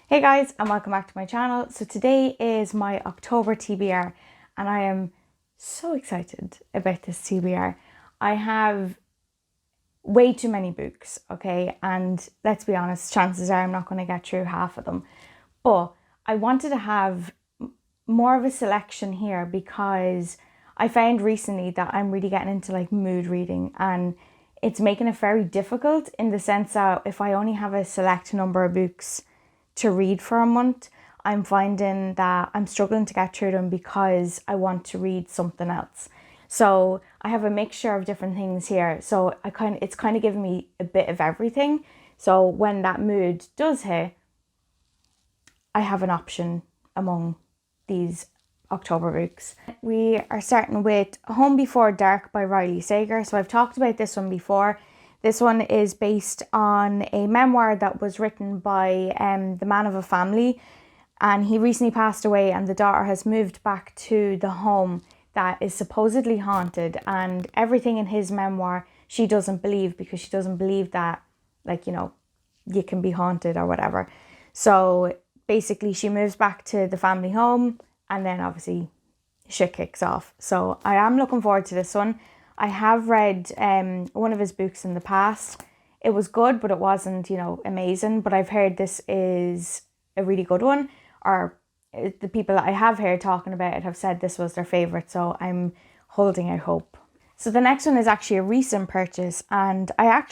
Hey guys, and welcome back to my channel. So today is my October TBR and I am so excited about this TBR. I have way too many books, okay? And let's be honest, chances are I'm not going to get through half of them. But I wanted to have more of a selection here because I found recently that I'm really getting into like mood reading, and it's making it very difficult in the sense that if I only have a select number of books to read for a month, I'm finding that I'm struggling to get through them because I want to read something else. So I have a mixture of different things here. So it's kind of giving me a bit of everything. So when that mood does hit, I have an option among these October books. We are starting with Home Before Dark by Riley Sager. So I've talked about this one before. This one is based on a memoir that was written by the man of a family, and he recently passed away, and the daughter has moved back to the home that is supposedly haunted, and everything in his memoir she doesn't believe because she doesn't believe that, like, you know, you can be haunted or whatever. So basically she moves back to the family home and then obviously shit kicks off. So I am looking forward to this one. I have read one of his books in the past. It was good, but it wasn't, you know, amazing. But I've heard this is a really good one, or the people that I have heard talking about it have said this was their favourite. So I'm holding out hope. So the next one is actually a recent purchase, and I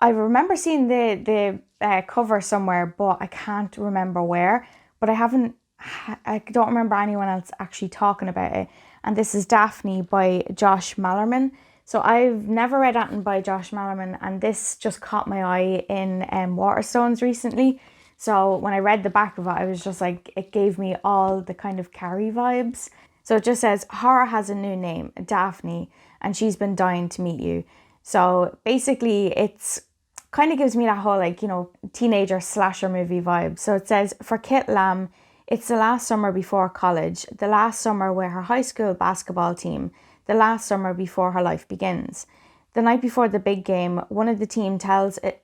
remember seeing the cover somewhere, but I can't remember where. But I don't remember anyone else actually talking about it. And this is Daphne by Josh Malerman. So I've never read anything by Josh Malerman, and this just caught my eye in Waterstones recently. So when I read the back of it, I was just like, it gave me all the kind of Carrie vibes. So it just says, horror has a new name, Daphne, and she's been dying to meet you. So basically it's kind of gives me that whole, like, you know, teenager slasher movie vibe. So it says, for Kit Lamb, it's the last summer before college, the last summer with her high school basketball team, the last summer before her life begins. The night before the big game, one of the team tells a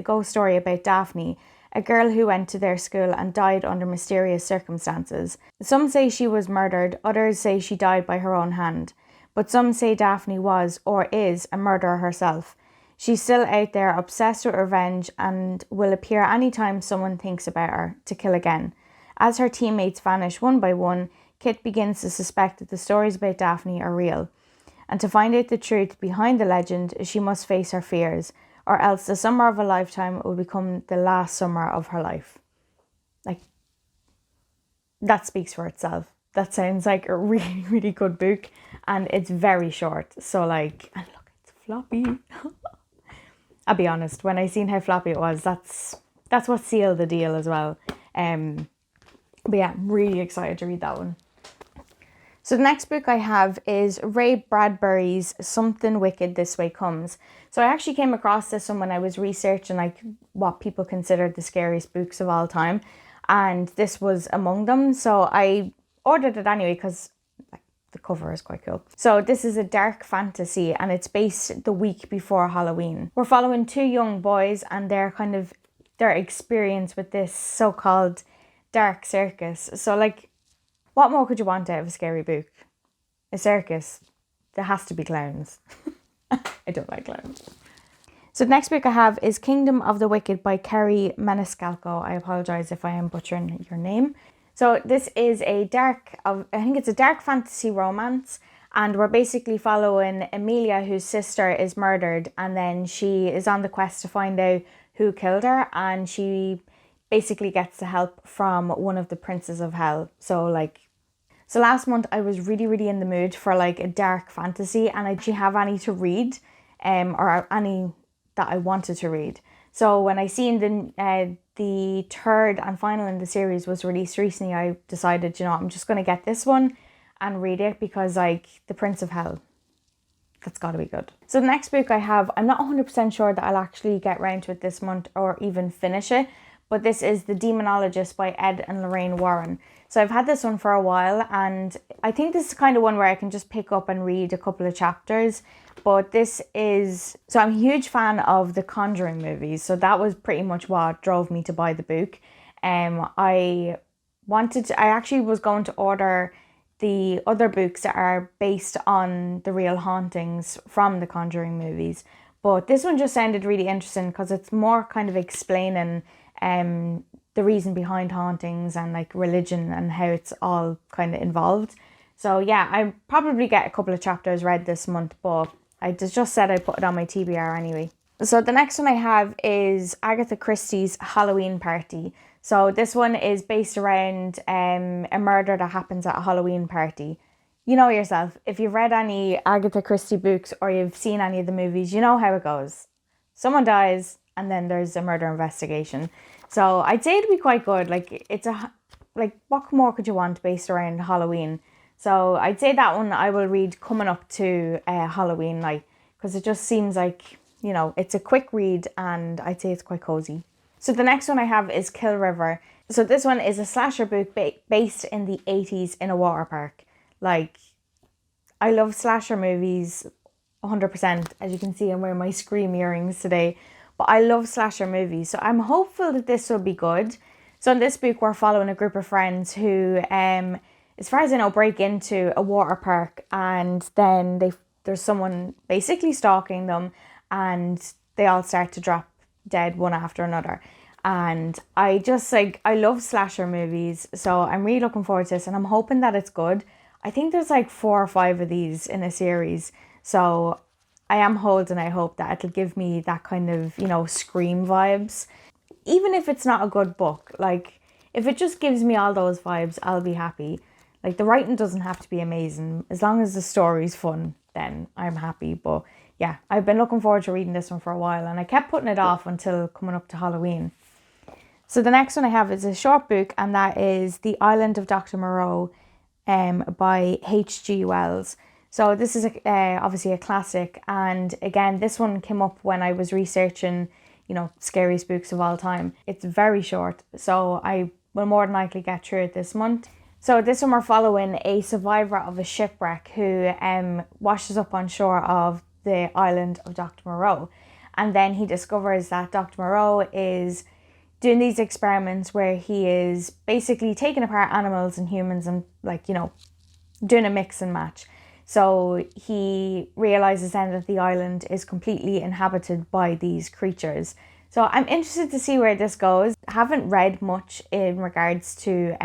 ghost story about Daphne, a girl who went to their school and died under mysterious circumstances. Some say she was murdered, others say she died by her own hand. But some say Daphne was, or is, a murderer herself. She's still out there, obsessed with revenge, and will appear anytime someone thinks about her, to kill again. As her teammates vanish one by one, Kit begins to suspect that the stories about Daphne are real. And to find out the truth behind the legend, she must face her fears, or else the summer of a lifetime will become the last summer of her life. Like, that speaks for itself. That sounds like a really, really good book, and it's very short. So, like, and look, it's floppy. I'll be honest, when I seen how floppy it was, that's what sealed the deal as well. But yeah, I'm really excited to read that one. So the next book I have is Ray Bradbury's Something Wicked This Way Comes. So I actually came across this one when I was researching like what people considered the scariest books of all time, and this was among them. So I ordered it anyway because the cover is quite cool. So this is a dark fantasy, and it's based the week before Halloween. We're following two young boys and their experience with this so-called dark circus. So, like, what more could you want out of a scary book? A circus. There has to be clowns. I don't like clowns. So the next book I have is Kingdom of the Wicked by Kerry Maniscalco. I apologise if I am butchering your name. So this is I think it's a dark fantasy romance, and we're basically following Amelia, whose sister is murdered, and then she is on the quest to find out who killed her, and she basically gets the help from one of the princes of hell. So last month I was really, really in the mood for like a dark fantasy, and I didn't have any to read, or any that I wanted to read. So when I seen the third and final in the series was released recently, I decided, you know, I'm just going to get this one and read it because, like, the Prince of Hell, that's got to be good. So the next book I have, I'm not 100% sure that I'll actually get round to it this month or even finish it, but this is The Demonologist by Ed and Lorraine Warren. So I've had this one for a while, and I think this is kind of one where I can just pick up and read a couple of chapters. But so I'm a huge fan of the Conjuring movies. So that was pretty much what drove me to buy the book. I actually was going to order the other books that are based on the real hauntings from the Conjuring movies. But this one just sounded really interesting because it's more kind of explaining the reason behind hauntings and like religion and how it's all kind of involved. So yeah, I probably get a couple of chapters read this month, but I just said I'd put it on my TBR anyway. So the next one I have is Agatha Christie's Halloween Party. So this one is based around a murder that happens at a Halloween party. You know yourself, if you've read any Agatha Christie books or you've seen any of the movies, you know how it goes. Someone dies and then there's a murder investigation. So I'd say it'd be quite good. Like what more could you want based around Halloween? So I'd say that one I will read coming up to Halloween night, because it just seems like, it's a quick read and I'd say it's quite cozy. So the next one I have is Kill River. So this one is a slasher book based in the 80s in a water park. Like, I love slasher movies 100%. As you can see, I'm wearing my Scream earrings today. But I love slasher movies, so I'm hopeful that this will be good. So in this book, we're following a group of friends who, as far as I know, break into a water park, and then there's someone basically stalking them, and they all start to drop dead one after another. And I love slasher movies, so I'm really looking forward to this, and I'm hoping that it's good. I think there's like 4 or 5 of these in a series, so I am holding out hope that it'll give me that kind of, Scream vibes. Even if it's not a good book, like, if it just gives me all those vibes, I'll be happy. Like, the writing doesn't have to be amazing. As long as the story's fun, then I'm happy. But yeah, I've been looking forward to reading this one for a while, and I kept putting it off until coming up to Halloween. So the next one I have is a short book, and that is The Island of Dr Moreau by H.G. Wells. So this is obviously a classic, and again, this one came up when I was researching, scariest books of all time. It's very short, so I will more than likely get through it this month. So this one we're following a survivor of a shipwreck who washes up on shore of the Island of Dr Moreau, and then he discovers that Dr Moreau is doing these experiments where he is basically taking apart animals and humans and doing a mix and match. So he realizes then that the island is completely inhabited by these creatures. So I'm interested to see where this goes. I haven't read much in regards to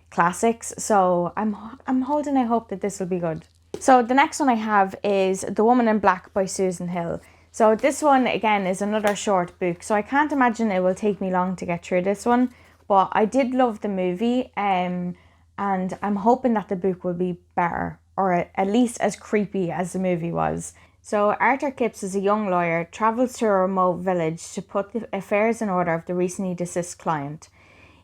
classics, so I'm holding out hope that this will be good. So the next one I have is The Woman in Black by Susan Hill. So this one again is another short book, so I can't imagine it will take me long to get through this one, but I did love the movie, and I'm hoping that the book will be better, or at least as creepy as the movie was. So Arthur Kipps is a young lawyer, travels to a remote village to put the affairs in order of the recently deceased client.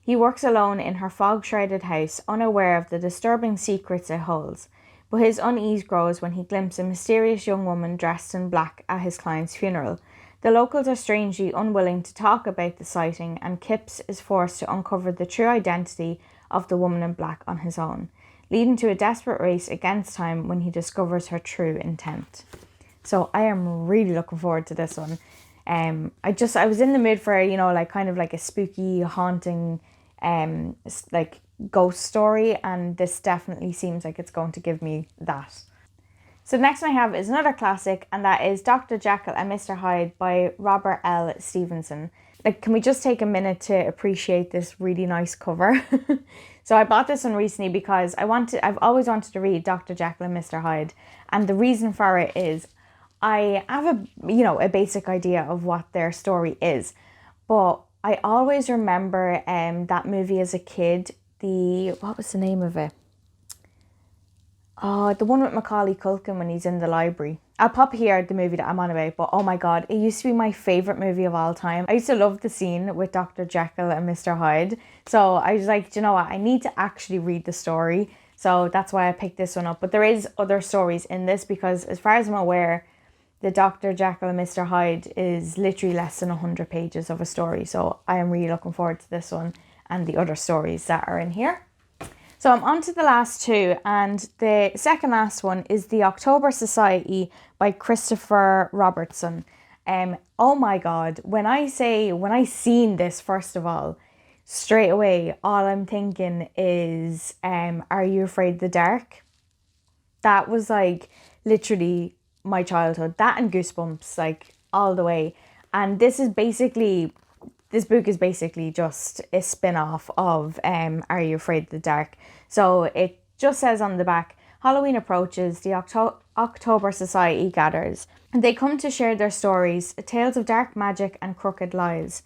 He works alone in her fog-shrouded house, unaware of the disturbing secrets it holds. But his unease grows when he glimpses a mysterious young woman dressed in black at his client's funeral. The locals are strangely unwilling to talk about the sighting, and Kipps is forced to uncover the true identity of the woman in black on his own, leading to a desperate race against time when he discovers her true intent. So I am really looking forward to this one. I was in the mood for, kind of like a spooky, haunting, ghost story, and this definitely seems like it's going to give me that. So the next one I have is another classic, and that is Dr. Jekyll and Mr Hyde by Robert L. Stevenson. Can we just take a minute to appreciate this really nice cover? So I bought this one recently because I've always wanted to read Dr. Jekyll and Mr Hyde, and the reason for it is I have a basic idea of what their story is, but I always remember that movie as a kid. What was the name of it? Oh, the one with Macaulay Culkin when he's in the library. I'll pop here the movie that I'm on about, but oh my god, it used to be my favourite movie of all time. I used to love the scene with Dr. Jekyll and Mr Hyde. So I was like, do you know what? I need to actually read the story. So that's why I picked this one up. But there is other stories in this, because as far as I'm aware, the Dr. Jekyll and Mr Hyde is literally less than 100 pages of a story. So I am really looking forward to this one and the other stories that are in here. So I'm on to the last two, and the second last one is The October Society by Christopher Robertson. Oh my God, when I seen this, first of all, straight away, all I'm thinking is, Are You Afraid of the Dark? That was like literally my childhood. That and Goosebumps, like all the way. And this book is basically just a spin-off of Are You Afraid of the Dark? So it just says on the back, Halloween approaches, the October Society gathers. And they come to share their stories, tales of dark magic and crooked lies,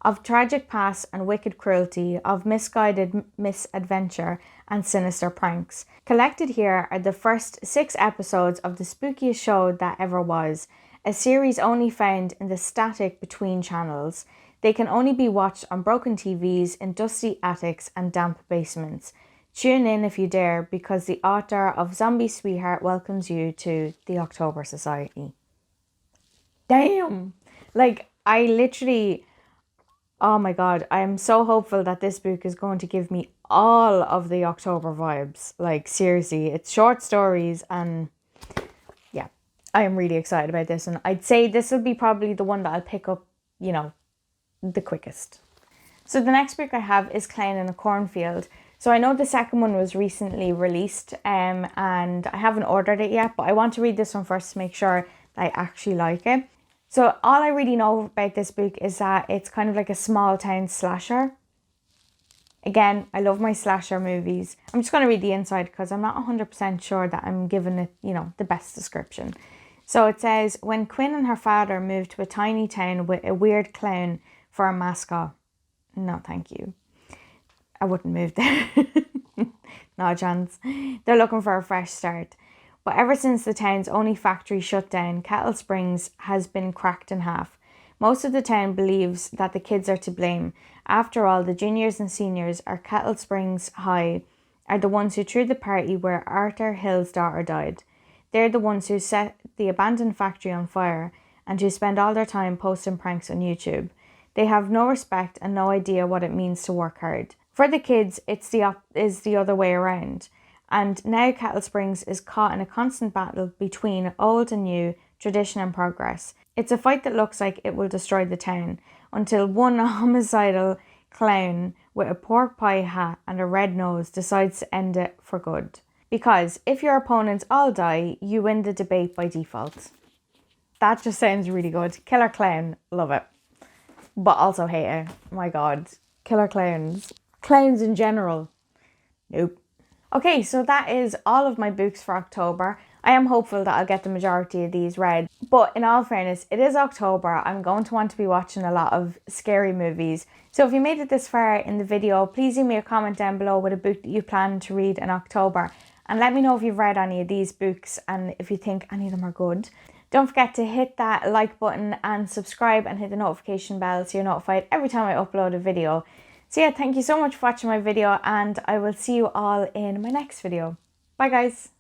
of tragic past and wicked cruelty, of misguided misadventure and sinister pranks. Collected here are the first 6 episodes of the spookiest show that ever was, a series only found in the static between channels. They can only be watched on broken TVs, in dusty attics and damp basements. Tune in if you dare, because the author of Zombie Sweetheart welcomes you to the October Society. Damn! Like, I literally... Oh my God, I am so hopeful that this book is going to give me all of the October vibes. Like, seriously, it's short stories, and yeah, I am really excited about this. And I'd say this will be probably the one that I'll pick up, the quickest. So the next book I have is Clown in a Cornfield. So I know the second one was recently released, and I haven't ordered it yet, but I want to read this one first to make sure that I actually like it. So all I really know about this book is that it's kind of like a small town slasher. Again, I love my slasher movies. I'm just going to read the inside because I'm not 100% sure that I'm giving it, the best description. So it says, when Quinn and her father moved to a tiny town with a weird clown for a mascot. No, thank you. I wouldn't move there. No chance. They're looking for a fresh start. But ever since the town's only factory shut down, Kettle Springs has been cracked in half. Most of the town believes that the kids are to blame. After all, the juniors and seniors at Kettle Springs High are the ones who threw the party where Arthur Hill's daughter died. They're the ones who set the abandoned factory on fire and who spend all their time posting pranks on YouTube. They have no respect and no idea what it means to work hard. For the kids, it's the other way around. And now Kettle Springs is caught in a constant battle between old and new, tradition and progress. It's a fight that looks like it will destroy the town, until one homicidal clown with a pork pie hat and a red nose decides to end it for good. Because if your opponents all die, you win the debate by default. That just sounds really good. Killer clown, love it. But also hate it. My God, killer clowns. Clowns in general. Nope. Okay, so that is all of my books for October. I am hopeful that I'll get the majority of these read. But in all fairness, it is October. I'm going to want to be watching a lot of scary movies. So if you made it this far in the video, please leave me a comment down below with a book that you plan to read in October. And let me know if you've read any of these books and if you think any of them are good. Don't forget to hit that like button and subscribe and hit the notification bell so you're notified every time I upload a video. So yeah, thank you so much for watching my video, and I will see you all in my next video. Bye guys.